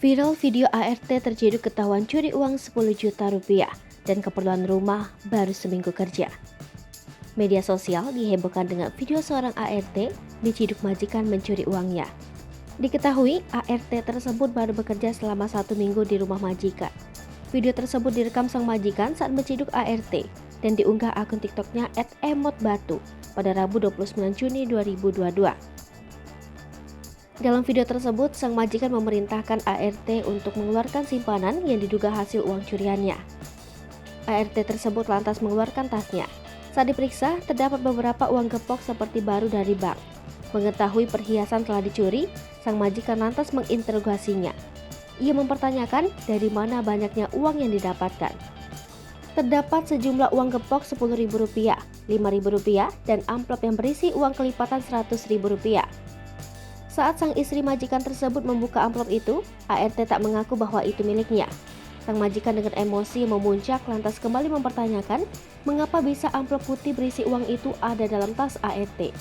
Viral video ART terciduk ketahuan curi uang 10 juta rupiah dan keperluan rumah baru seminggu kerja. Media sosial dihebohkan dengan video seorang ART diciduk majikan mencuri uangnya. Diketahui ART tersebut baru bekerja selama 1 minggu di rumah majikan. Video tersebut direkam sang majikan saat menciduk ART dan diunggah akun TikToknya @emotbatu pada Rabu 29 Juni 2022. Dalam video tersebut, sang majikan memerintahkan ART untuk mengeluarkan simpanan yang diduga hasil uang curiannya. ART tersebut lantas mengeluarkan tasnya. Saat diperiksa, terdapat beberapa uang gepok seperti baru dari bank. Mengetahui perhiasan telah dicuri, sang majikan lantas menginterogasinya. Ia mempertanyakan dari mana banyaknya uang yang didapatkan. Terdapat sejumlah uang gepok Rp10.000, Rp5.000, dan amplop yang berisi uang kelipatan Rp100.000. Saat sang istri majikan tersebut membuka amplop itu, ART tak mengaku bahwa itu miliknya. Sang majikan dengan emosi memuncak lantas kembali mempertanyakan mengapa bisa amplop putih berisi uang itu ada dalam tas ART.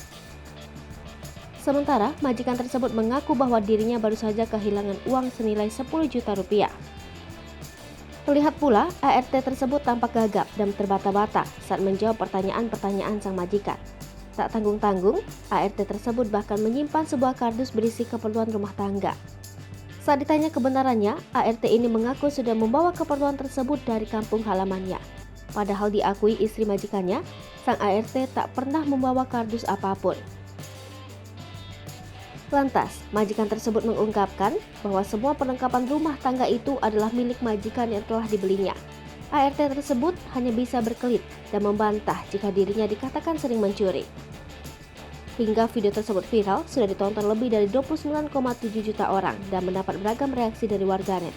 Sementara, majikan tersebut mengaku bahwa dirinya baru saja kehilangan uang senilai 10 juta rupiah. Terlihat pula, ART tersebut tampak gagap dan terbata-bata saat menjawab pertanyaan-pertanyaan sang majikan. Tak tanggung-tanggung, ART tersebut bahkan menyimpan sebuah kardus berisi keperluan rumah tangga. Saat ditanya kebenarannya, ART ini mengaku sudah membawa keperluan tersebut dari kampung halamannya. Padahal diakui istri majikannya, sang ART tak pernah membawa kardus apapun. Lantas, majikan tersebut mengungkapkan bahwa semua perlengkapan rumah tangga itu adalah milik majikan yang telah dibelinya. ART tersebut hanya bisa berkelit dan membantah jika dirinya dikatakan sering mencuri. Hingga video tersebut viral, sudah ditonton lebih dari 29,7 juta orang dan mendapat beragam reaksi dari warganet.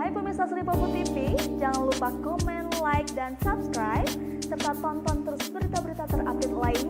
Hai pemirsa Sri Popo TV, jangan lupa komen, like, dan subscribe, serta tonton terus berita-berita terupdate lain